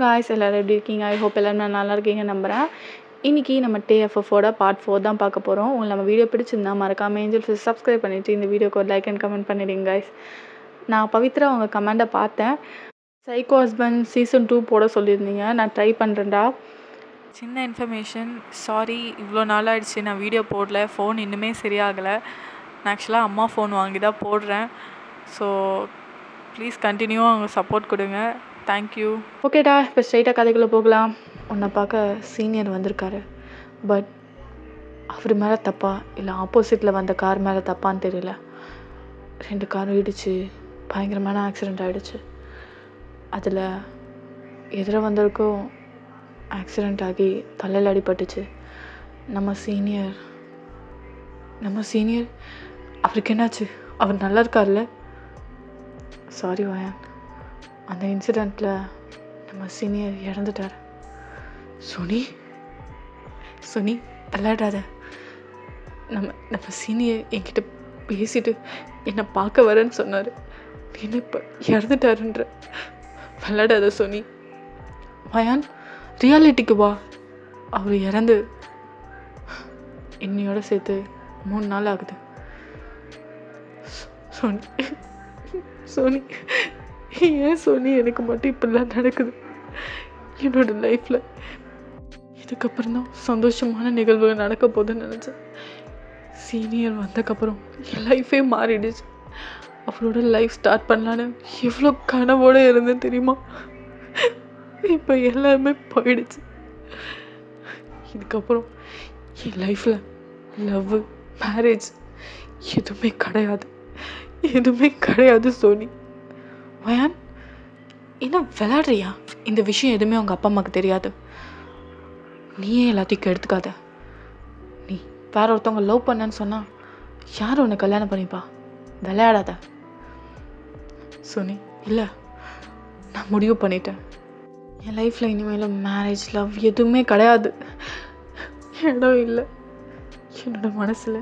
Guys எல்லோரும் எப்படி இருக்கீங்க? ஐ ஹோப் எல்லோரும் நல்லா இருக்கீங்க நம்புகிறேன். இன்றைக்கி நம்ம TFFோட பார்ட் 4 தான் பார்க்க போகிறோம். உங்களுக்கு நம்ம வீடியோ பிடிச்சிருந்தா மறக்காமல் ஏஞ்சல் ஃபிஷ் சப்ஸ்கிரைப் பண்ணிவிட்டு இந்த வீடியோக்கு ஒரு லைக் அண்ட் கமெண்ட் பண்ணிடுங்க காய்ஸ். நான் பவித்ரா அவங்க கமெண்ட்டை பார்த்தேன். சைக்கோ ஹஸ்பண்ட் சீசன் 2 போட சொல்லியிருந்தீங்க. நான் ட்ரை பண்ணுறேன்டா. சின்ன இன்ஃபர்மேஷன், சாரி இவ்வளோ நாள் ஆகிடுச்சு நான் வீடியோ போடல. ஃபோன் இன்னுமே சரியாகலை. நான் ஆக்சுவலாக அம்மா ஃபோன் வாங்கி தான் போடுறேன். ஸோ ப்ளீஸ் கண்டினியூவாக அவங்க சப்போர்ட் கொடுங்க. தேங்க்யூ. ஓகேடா, இப்போ ஸ்ட்ரைட்டாக கதைக்குள்ளே போகலாம். உன்னை பார்க்க சீனியர் வந்திருக்காரு. பட் அவர் மேலே தப்பா இல்லை ஆப்போசிட்டில் வந்த கார் மேலே தப்பான்னு தெரியல. 2 காரும் இடிச்சு பயங்கரமான ஆக்சிடெண்ட் ஆகிடுச்சு. அதில் எதிர வந்தவருக்கும் ஆக்சிடெண்ட் ஆகி தலையில் அடிபட்டுச்சு. நம்ம சீனியர் அவருக்கு என்னாச்சு? அவர் நல்லா இருக்கார்ல? சாரி வயான், அந்த இன்சிடெண்ட்டில் நம்ம சீனியர் இறந்துட்டார். சுனி விளையாடாத. நம்ம சீனியர் என்கிட்ட பேசிட்டு என்னை பார்க்க வரேன்னு சொன்னார். என்ன இப்போ இறந்துட்டாருன்ற? விளையாடாத சோனி. வயான், ரியாலிட்டிக்கு வா. அவர் இறந்து என்னையோட சேர்த்து 3 நாள் ஆகுது. சோனி ஏன் சோனி எனக்கு மட்டும் இப்படிலாம் நடக்குது? என்னோட லைஃப்பில் இதுக்கப்புறம் தான் சந்தோஷமான நிகழ்வுகள் நடக்க போகுதுன்னு நினச்சேன். சீனியர் வந்ததுக்கப்புறம் என் லைஃபே மாறிடுச்சு. அவரோட லைஃப் ஸ்டார்ட் பண்ணலான்னு எவ்வளோ கனவோடு இருந்தேன் தெரியுமா? இப்போ எல்லாமே போயிடுச்சு. இதுக்கப்புறம் என் லைஃப்பில் லவ், மேரேஜ் எதுவுமே கிடையாது சோனி. வயான், என்ன விளையாடுறியா? இந்த விஷயம் எதுவுமே உங்கள் அப்பா அம்மாவுக்கு தெரியாது. நீயே எல்லாத்தையும் எடுத்துக்காத. நீ வேற ஒருத்தவங்க லவ் பண்ணேன்னு சொன்னால் யார் உன்னை கல்யாணம் பண்ணிப்பா? விளையாடாத சோனி. இல்லை, நான் முடிவு பண்ணிட்டேன். என் லைஃப்பில் இனிமேல் மேரேஜ், லவ் எதுவுமே கிடையாது. இடம் இல்லை என்னோட மனசில்.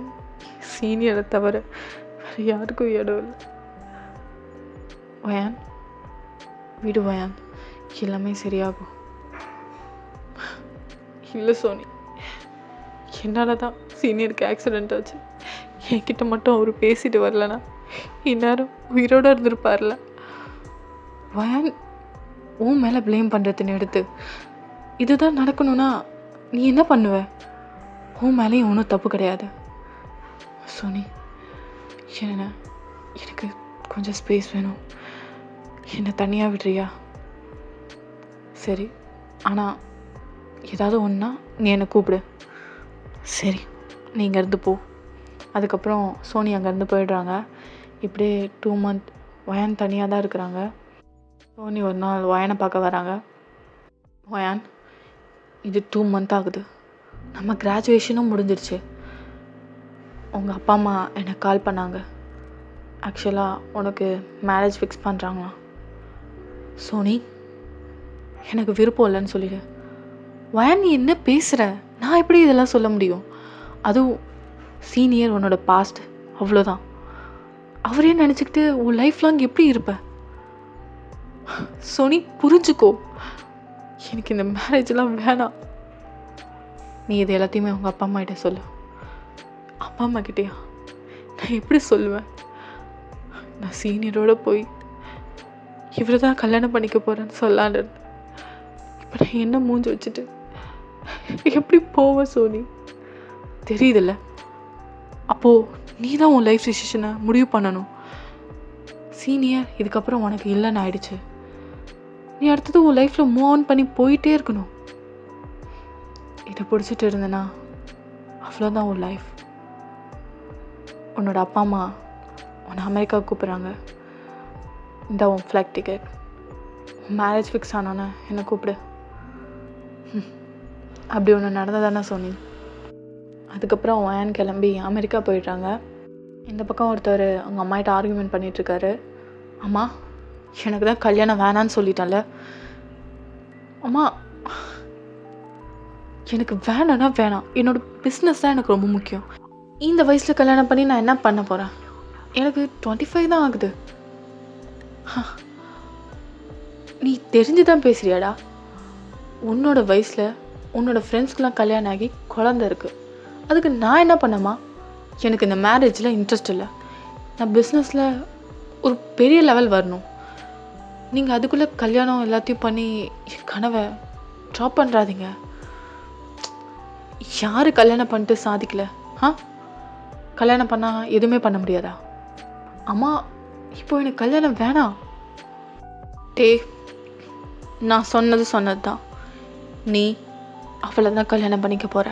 சீனியரை தவிர வேறு யாருக்கும் இடம் இல்லை. வயான், விடு வயான், எல்லாமே சரியாகும். இல்லை சோனி, என்னால் தான் சீனியருக்கு ஆக்சிடெண்ட் ஆச்சு. என்கிட்ட மட்டும் அவர் பேசிட்டு வரலனா இந்நேரம் உயிரோடு இருந்திருப்பார்ல. வயான், உன் மேலே ப்ளேம் பண்ணுறதுன்னு எடுத்து இதுதான் நடக்கணும்னா நீ என்ன பண்ணுவ? உன் மேலேயும் ஒன்றும் தப்பு கிடையாது சோனி. எனக்கு கொஞ்சம் ஸ்பேஸ் வேணும். என்னை தனியாக விடுறியா? சரி, ஆனால் ஏதாவது ஒன்றா நீ என்னை கூப்பிடு. சரி, நீ இங்கேருந்து போ. அதுக்கப்புறம் சோனி அங்கேருந்து போயிடுறாங்க. இப்படியே 2 month வயான் தனியாக தான் இருக்கிறாங்க. சோனி ஒரு நாள் வயானை பார்க்க வராங்க. வயான், இது 2 month ஆகுது. நம்ம கிராஜுவேஷனும் முடிஞ்சிடுச்சு. உங்கள் அப்பா அம்மா எனக்கு கால் பண்ணாங்க. ஆக்சுவலாக உனக்கு மேரேஜ் ஃபிக்ஸ் பண்ணுறாங்களாம். சோனி, எனக்கு விருப்பம் இல்லைன்னு சொல்லிடு. வயான், நீ என்ன பேசுகிற? நான் எப்படி இதெல்லாம் சொல்ல முடியும்? அதுவும் சீனியர் உன்னோட பாஸ்ட், அவ்வளோதான். அவரே நினச்சிக்கிட்டு உன் லைஃப் லாங் எப்படி இருப்ப? சோனி, புரிஞ்சுக்கோ. எனக்கு இந்த மேரேஜெலாம் வேணாம். நீ இது எல்லாத்தையுமே உங்கள் அப்பா அம்மா கிட்ட சொல்லு. அப்பா அம்மா கிட்டேயா? நான் எப்படி சொல்லுவேன்? நான் சீனியரோட போய் இவரை தான் கல்யாணம் பண்ணிக்க போகிறேன்னு சொல்லான்னு இருந்தேன். இப்போ நான் என்ன மூஞ்சி வச்சுட்டு எப்படி போவேன் சோனி? தெரியுதில்ல? அப்போது நீ தான் உன் லைஃப் டிசிஷனை முடிவு பண்ணணும். சீனியர் இதுக்கப்புறம் உனக்கு இல்லைன்னு ஆயிடுச்சு. நீ அடுத்தது உன் லைஃப்பில் மூவ் ஆன் பண்ணி போயிட்டே இருக்கணும். இதை பிடிச்சிட்டு இருந்தேன்னா அவ்வளோதான் உன் லைஃப். உன்னோட அப்பா அம்மா உன்னை அமெரிக்காவுக்கு கூப்பிட்றாங்க. இந்த உன் ஃப்ளைட் டிக்கெட். மேரேஜ் ஃபிக்ஸ் ஆனோன்னே என்னை கூப்பிடு. அப்படி ஒன்று நடந்ததானே சோனி. அதுக்கப்புறம் வயான் கிளம்பி அமெரிக்கா போயிடுறாங்க. இந்த பக்கம் ஒருத்தர் அவங்க அம்மாகிட்ட ஆர்குமெண்ட் பண்ணிகிட்ருக்காரு. அம்மா, எனக்கு தான் கல்யாணம் வேணான்னு சொல்லிட்டேன்ல. அம்மா, எனக்கு வேணான்னா வேணாம். என்னோட பிஸ்னஸ் தான் எனக்கு ரொம்ப முக்கியம். இந்த வயசில் கல்யாணம் பண்ணி நான் என்ன பண்ண போகிறேன்? எனக்கு 25 தான் ஆகுது. நீ தெரிஞ்சு தான் பேசுறியாடா? உன்னோட வயசில் உன்னோட ஃப்ரெண்ட்ஸ்க்கெலாம் கல்யாணம் ஆகி குழந்த இருக்குது. அதுக்கு நான் என்ன பண்ணமா? எனக்கு இந்த மேரேஜில் இன்ட்ரெஸ்ட் இல்லை. நான் பிஸ்னஸில் ஒரு பெரிய லெவல் வரணும். நீங்கள் அதுக்குள்ளே கல்யாணம் எல்லாத்தையும் பண்ணி என் கனவை ட்ராப் பண்ணுறாதீங்க. யார் கல்யாணம் பண்ணிட்டு சாதிக்கல? கல்யாணம் பண்ணால் எதுவுமே பண்ண முடியாதா? அம்மா, இப்போ எனக்கு கல்யாணம் வேணாம். நான் சொன்னது தான். நீ அவளை தான் கல்யாணம் பண்ணிக்க போகிற.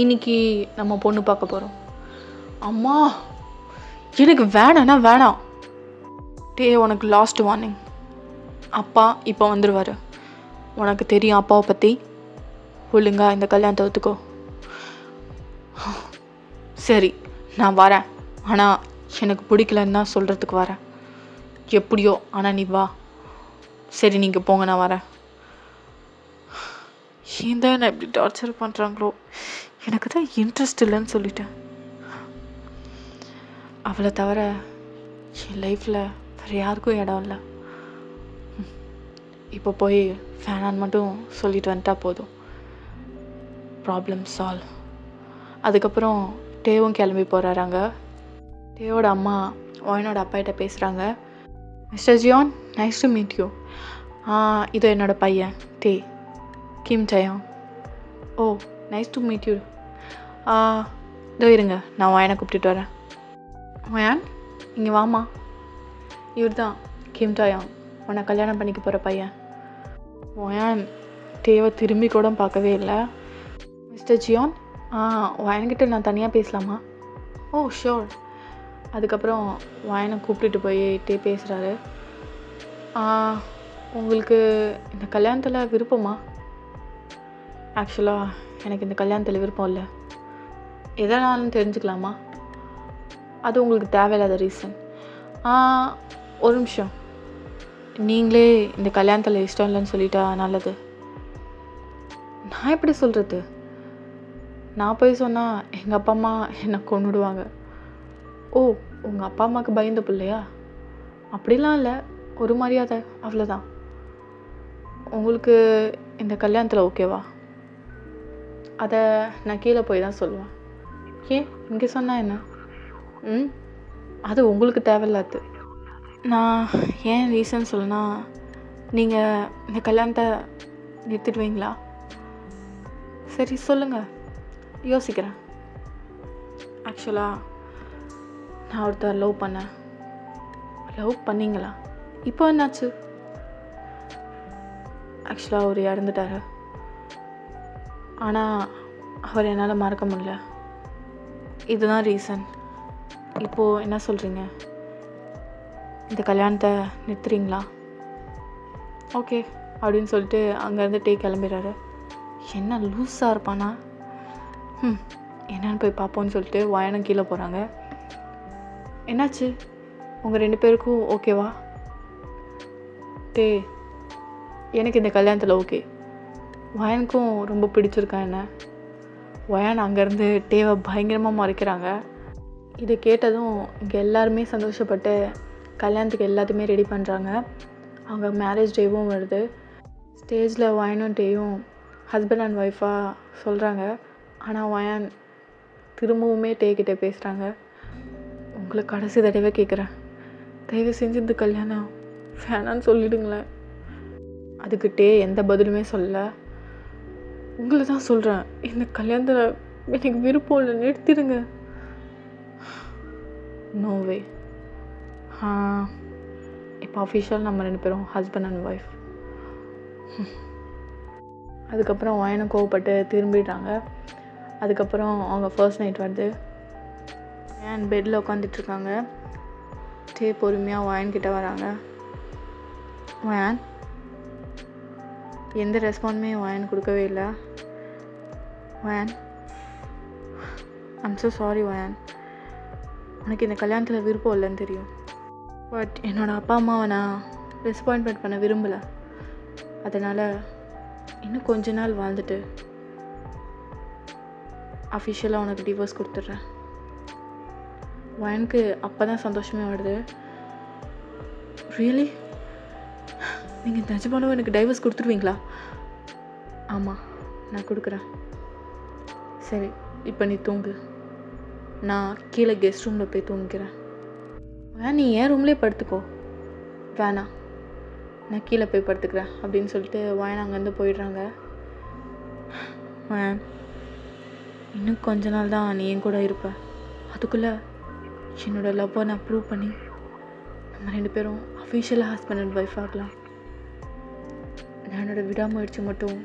இன்னைக்கு நம்ம பொண்ணு பார்க்க போகிறோம். அம்மா, எனக்கு வேணான்னா வேணாம். உனக்கு லாஸ்ட் வார்னிங். அப்பா இப்போ வந்துடுவார். உனக்கு தெரியும் அப்பாவை பற்றி. ஒழுங்கா இந்த கல்யாணத்தை ஒத்துக்கோ. சரி, நான் வரேன். ஆனால் எனக்கு பிடிக்கலன்னு தான் சொல்கிறதுக்கு வரேன். எப்படியோ, ஆனால் நீ வா. சரி, நீங்கள் போங்க, நான் வரேன். ஏன் தான் என்ன இப்படி டார்ச்சர் பண்ணுறாங்களோ? எனக்கு தான் இன்ட்ரெஸ்ட் இல்லைன்னு சொல்லிட்டேன். அவளை தவிர என் லைஃப்பில் வேறு யாருக்கும் இடம் இல்லை. இப்போ போய் ஃபேனான்னு மட்டும் சொல்லிட்டு வந்துட்டா போதும். Problem solve. அதுக்கப்புறம் டேவும் கிளம்பி போகிறாங்க. டேவோட அம்மா ஒயனோட அப்பாகிட்ட பேசுகிறாங்க. Mister Jian, nice to meet you. இது என்னோடய பையன் டே, கிம் டயாங். Oh, nice to meet you. இதோ இருங்க, நான் ஒயனை கூப்பிட்டுட்டு வரேன். ஒயான், இங்கே வாமா. இவர் தான் கிம் டயாங், உன்னை கல்யாணம் பண்ணிக்க போகிற பையன். ஒயான் டேவை திரும்பி கூட பார்க்கவே இல்லை. மிஸ்டர் ஜியான், ஒயன்கிட்ட நான் தனியாக பேசலாமா? ஓ ஷோர். அதுக்கப்புறம் ஒயனை கூப்பிட்டுட்டு போய் டே பேசுகிறாரு. உங்களுக்கு இந்த கல்யாணத்தில் விருப்பமா? ஆக்சுவலாக எனக்கு இந்த கல்யாணத்தில் விருப்பம் இல்லை. எதனாலும் தெரிஞ்சுக்கலாமா? அது உங்களுக்கு தேவையில்லாத ரீசன். ஒரு நிமிஷம். நீங்களே இந்த கல்யாணத்தில் இஷ்டம் இல்லைன்னு சொல்லிட்டா நல்லது. நான் எப்படி சொல்கிறது? நான் போய் சொன்னால் எங்கள் அப்பா அம்மா என்னை கொன்னுடுவாங்க. ஓ, உங்கள் அப்பா அம்மாவுக்கு பயந்த பிள்ளையா? அப்படிலாம் இல்லை, ஒரு மரியாதை, அவ்வளோதான். உங்களுக்கு இந்த கல்யாணத்தில் ஓகேவா? அதை நான் கீழே போய் தான் சொல்லுவேன். ஏன் இங்கே சொன்னால் என்ன? அது உங்களுக்கு தேவையில்லாது. நான் ஏன் ரீசன் சொல்லுன்னா, நீங்கள் இந்த கல்யாணத்தை நிறுத்திடுவீங்களா? சரி சொல்லுங்கள், யோசிக்கிறேன். ஆக்சுவலாக நான் ஒருத்தர் லவ் பண்ணேன். லவ் பண்ணிங்களா? இப்போ என்னாச்சு? ஆக்சுவலாக அவர் இறந்துட்டார். ஆனால் அவர் என்னால் மறக்க முடியல. இதுதான் ரீசன். இப்போது என்ன சொல்கிறீங்க? இந்த கல்யாணத்தை நிறுத்துறீங்களா? ஓகே அப்படின்னு சொல்லிட்டு அங்கேருந்து டே கிளம்பிடுறாரு. என்ன லூஸாக இருப்பானா? என்னன்னு போய் பார்ப்போன்னு சொல்லிட்டு வயனும் கீழே போகிறாங்க. என்னாச்சு? உங்கள் 2 பேருக்கும் ஓகேவா? டே, எனக்கு இந்த கல்யாணத்தில் ஓகே. வயனுக்கும் ரொம்ப பிடிச்சிருக்கா என்ன? வயன் அங்கேருந்து டேவை பயங்கரமாக மறைக்கிறாங்க. இதை கேட்டதும் இங்கே எல்லாருமே சந்தோஷப்பட்டு கல்யாணத்துக்கு எல்லாத்தையுமே ரெடி பண்ணுறாங்க. அவங்க மேரேஜ் டேவும் வருது. ஸ்டேஜில் வயனும் டேயும் ஹஸ்பண்ட் அண்ட் ஒய்ஃபாக சொல்கிறாங்க. ஆனால் வயான் திரும்பவுமே டே கிட்டே பேசுகிறாங்க. உங்களை கடைசி தடவை கேட்குறேன், தயவு செஞ்சு இந்த கல்யாணம் வேணான்னு சொல்லிடுங்களேன். அதுக்கு டே எந்த பதிலுமே சொல்லலை. உங்களை தான் சொல்கிறேன், இந்த கல்யாணத்தில் எனக்கு விருப்பம் இல்லை, நிறுத்திடுங்க. நோவே. இப்போ அஃபிஷியல் நம்ம 2 பேரும் ஹஸ்பண்ட் அண்ட் ஒய்ஃப். அதுக்கப்புறம் வயனும் கோவப்பட்டு திரும்பிடுறாங்க. அதுக்கப்புறம் அவங்க ஃபர்ஸ்ட் நைட் வருது. வயன் பெட்டில் உட்காந்துட்ருக்காங்க. டே பொறுமையாக வயன்கிட்ட வராங்க. வயன் எந்த ரெஸ்பான்ஸுமே வயன் கொடுக்கவே இல்லை. வயன், ஐம் ஸோ சாரி வயன், உனக்கு இந்த கல்யாணத்தில் விருப்பம் இல்லைன்னு தெரியும். பட் என்னோடய அப்பா அம்மாவை நான் டிஸப்பாயின்மெண்ட் பண்ண விரும்பலை. அதனால் இன்னும் கொஞ்ச நாள் வாழ்ந்துட்டு அஃபிஷியலாக உனக்கு டிவோர்ஸ் கொடுத்துட்றேன். வயனுக்கு அப்போ தான் சந்தோஷமே வருது. ரியலி? நீங்கள் நிஜமானவோ எனக்கு டைவர்ஸ் கொடுத்துருவீங்களா? ஆமாம், நான் கொடுக்குறேன். சரி, இப்போ நீ தூங்கு. நான் கீழே கெஸ்ட் ரூமில் போய் தூங்கிக்கிறேன். நீ என் ரூம்லேயே படுத்துக்கோ. வேணாம், நான் கீழே போய் படுத்துக்கிறேன் அப்படின்னு சொல்லிட்டு வயன் அங்கேருந்து போயிடுறாங்க. வயன், இன்னும் கொஞ்ச நாள் தான் நீ என் கூட இருப்ப. அதுக்குள்ளே என்னோடய லவ்வை நான் ப்ரூவ் பண்ணி நம்ம 2 பேரும் அஃபிஷியலாக ஹஸ்பண்ட் அண்ட் ஒய்ஃப் ஆகலாம். நான் என்னோடய விடாமுயற்சி மட்டும்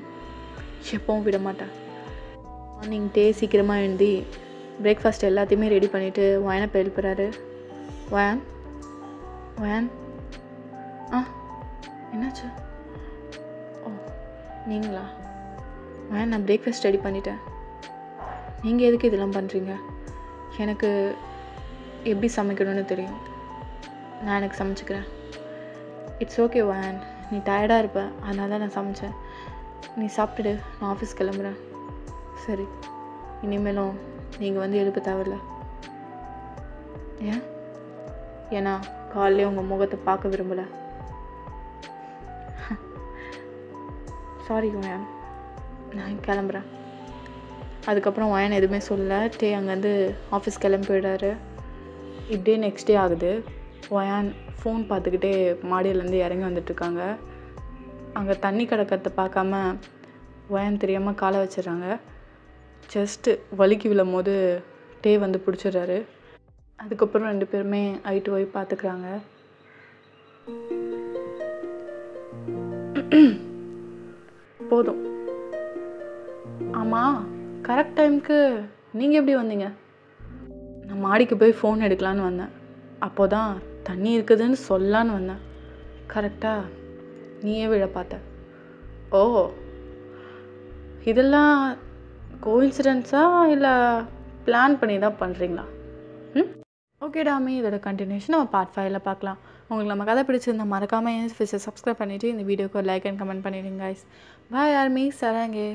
எப்பவும் விட மாட்டேன். மார்னிங் சீக்கிரமாக எழுந்தி பிரேக்ஃபாஸ்ட் எல்லாத்தையுமே ரெடி பண்ணிவிட்டு வயனை போய் எழுப்புறாரு. வயன், வயன், என்னாச்சு? ஓ, நீங்களா? வயன், நான் பிரேக்ஃபாஸ்ட் ரெடி பண்ணிட்டேன். நீங்கள் எதுக்கு இதெல்லாம் பண்ணுறீங்க? எனக்கு எப்படி சமைக்கணும்னு தெரியும். நான் எனக்கு சமைச்சிக்கிறேன். இட்ஸ் ஓகே வயன், நீ டயர்டாக இருப்ப, அதனால தான் நான் சமைச்சேன். நீ சாப்பிட்டுடு, நான் ஆஃபீஸ் கிளம்புறேன். சரி, இனிமேலும் நீங்கள் வந்து எழுப்ப தேவையில்ல. ஏன்னா காலையிலே உங்கள் முகத்தை பார்க்க விரும்பலை. சாரி வயன், நான் கிளம்புறேன். அதுக்கப்புறம் வயன் எதுவுமே சொல்லலை. அங்கேருந்து ஆஃபீஸ் கிளம்பி போயிடாரு. இப்படியே நெக்ஸ்ட் டே ஆகுது. வயான் ஃபோன் பார்த்துக்கிட்டே மாடியிலேருந்து இறங்கி வந்துட்டுருக்காங்க. அங்கே தண்ணி கிடக்கிறத பார்க்காம வயான் தெரியாமல் காலை வச்சிடுறாங்க. ஜஸ்ட்டு வலிக்கு விழும் போது வந்து பிடிச்சிடுறாரு. அதுக்கப்புறம் 2 பேருமே ஐ டு ஐ பார்த்துக்கிறாங்க. போதும். ஆமாம், கரெக்ட் டைமுக்கு நீங்கள் எப்படி வந்தீங்க? நான் மாடிக்கு போய் ஃபோன் எடுக்கலான்னு வந்தேன். அப்போ தான் தண்ணி இருக்குதுன்னு சொல்லலான்னு வந்தேன். கரெக்டாக நீயே விழ பார்த்த. ஓ, இதெல்லாம் கோஇன்சிடென்ஸா இல்லை பிளான் பண்ணி தான் பண்ணுறீங்களா? ஓகே டாமி, இதோட கண்டினியூஷன் நம்ம பார்ட் 5ல் பார்க்கலாம். உங்களுக்கு நம்ம கதை பிடிச்சிருந்தா மறக்காமல் சப்ஸ்கிரைப் பண்ணிவிட்டு இந்த வீடியோக்கு ஒரு லைக் அண்ட் கமெண்ட் பண்ணிடுங்க கைஸ். பாய் ஆர்மி, சராங்கே.